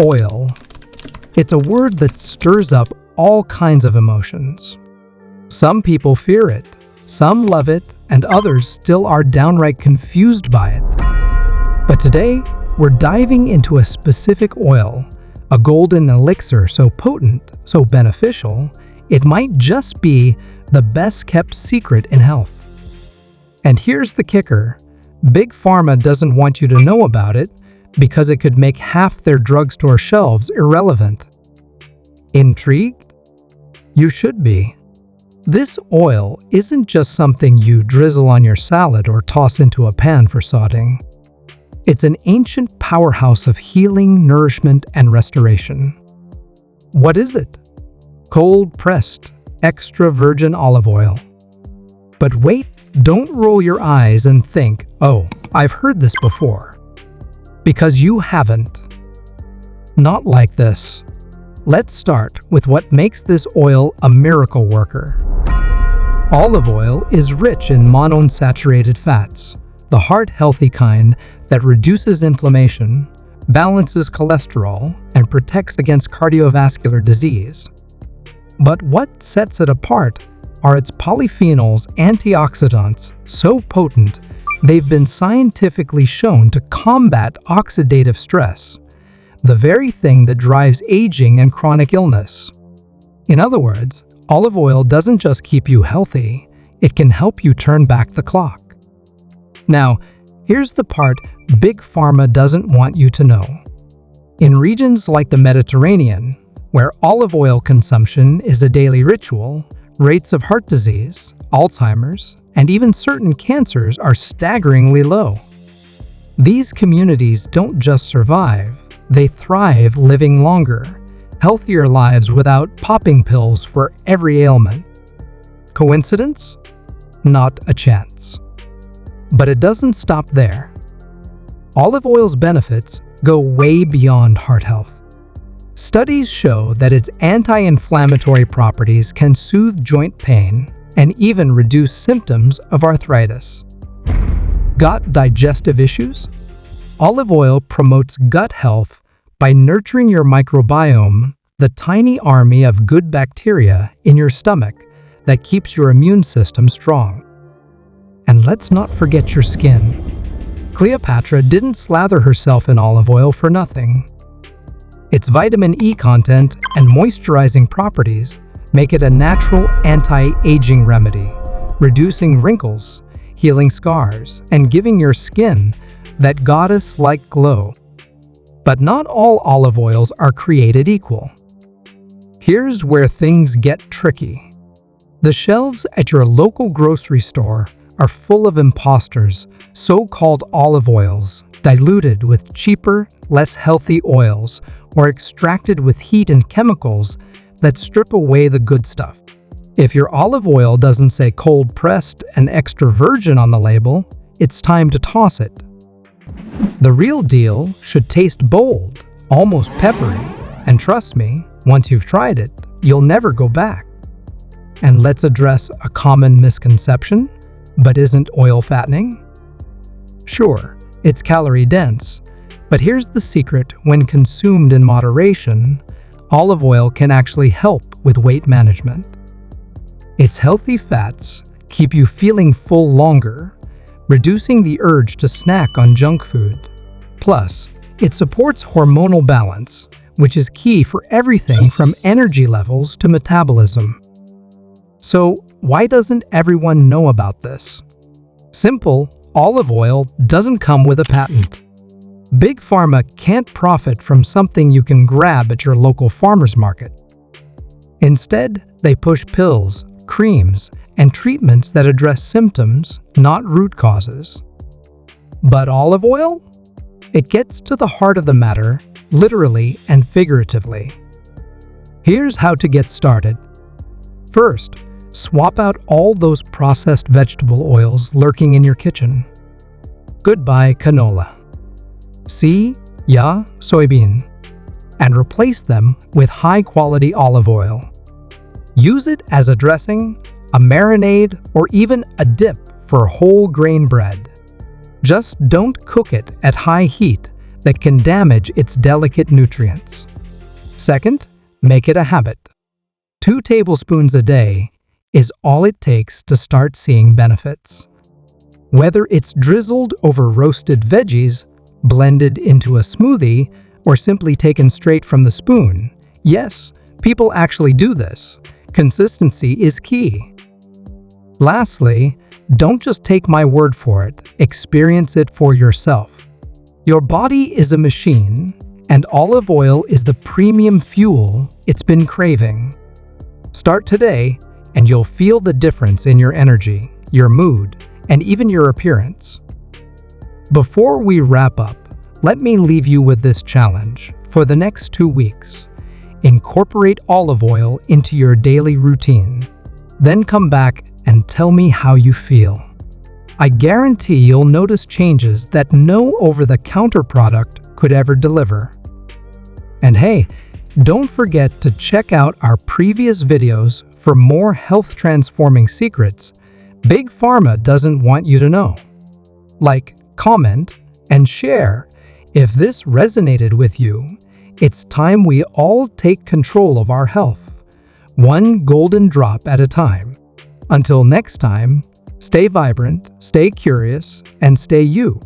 Oil. It's a word that stirs up all kinds of emotions. Some people fear it, some love it, and others still are downright confused by it. But today, we're diving into a specific oil, a golden elixir so potent, so beneficial, it might just be the best-kept secret in health. And here's the kicker. Big Pharma doesn't want you to know about it because it could make half their drugstore shelves irrelevant. Intrigued? You should be. This oil isn't just something you drizzle on your salad or toss into a pan for sauteing. It's an ancient powerhouse of healing, nourishment, and restoration. What is it? Cold-pressed, extra virgin olive oil. But wait, don't roll your eyes and think, oh, I've heard this before. Because you haven't. Not like this. Let's start with what makes this oil a miracle worker. Olive oil is rich in monounsaturated fats, the heart-healthy kind that reduces inflammation, balances cholesterol, and protects against cardiovascular disease. But what sets it apart are its polyphenols, antioxidants, so potent they've been scientifically shown to combat oxidative stress, the very thing that drives aging and chronic illness. In other words, olive oil doesn't just keep you healthy, it can help you turn back the clock. Now, here's the part Big Pharma doesn't want you to know. In regions like the Mediterranean, where olive oil consumption is a daily ritual, rates of heart disease, Alzheimer's, and even certain cancers are staggeringly low. These communities don't just survive, they thrive living longer, healthier lives without popping pills for every ailment. Coincidence? Not a chance. But it doesn't stop there. Olive oil's benefits go way beyond heart health. Studies show that its anti-inflammatory properties can soothe joint pain and even reduce symptoms of arthritis. Got digestive issues? Olive oil promotes gut health by nurturing your microbiome, the tiny army of good bacteria in your stomach that keeps your immune system strong. And let's not forget your skin. Cleopatra didn't slather herself in olive oil for nothing. Its vitamin E content and moisturizing properties make it a natural anti-aging remedy, reducing wrinkles, healing scars, and giving your skin that goddess-like glow. But not all olive oils are created equal. Here's where things get tricky. The shelves at your local grocery store are full of imposters, so-called olive oils, diluted with cheaper, less healthy oils, or extracted with heat and chemicals that strip away the good stuff. If your olive oil doesn't say cold-pressed and extra virgin on the label, it's time to toss it. The real deal should taste bold, almost peppery, and trust me, once you've tried it, you'll never go back. And let's address a common misconception, but isn't oil fattening? Sure, it's calorie-dense, but here's the secret: when consumed in moderation, olive oil can actually help with weight management. Its healthy fats keep you feeling full longer, reducing the urge to snack on junk food. Plus, it supports hormonal balance, which is key for everything from energy levels to metabolism. So, why doesn't everyone know about this? Simple, olive oil doesn't come with a patent. Big Pharma can't profit from something you can grab at your local farmer's market. Instead, they push pills, creams, and treatments that address symptoms, not root causes. But olive oil? It gets to the heart of the matter, literally and figuratively. Here's how to get started. First, swap out all those processed vegetable oils lurking in your kitchen. Goodbye canola. Soybean. And replace them with high-quality olive oil. Use it as a dressing, a marinade, or even a dip for whole grain bread. Just don't cook it at high heat that can damage its delicate nutrients. Second, make it a habit. 2 tablespoons a day is all it takes to start seeing benefits. Whether it's drizzled over roasted veggies, blended into a smoothie, or simply taken straight from the spoon, yes, people actually do this. Consistency is key. Lastly, don't just take my word for it, experience it for yourself. Your body is a machine, and olive oil is the premium fuel it's been craving. Start today, and you'll feel the difference in your energy, your mood, and even your appearance. Before we wrap up, let me leave you with this challenge. For the next 2 weeks, incorporate olive oil into your daily routine. Then come back and tell me how you feel. I guarantee you'll notice changes that no over-the-counter product could ever deliver. And hey, don't forget to check out our previous videos for more health-transforming secrets Big Pharma doesn't want you to know. Like, comment, and share. If this resonated with you, it's time we all take control of our health, one golden drop at a time. Until next time, stay vibrant, stay curious, and stay you.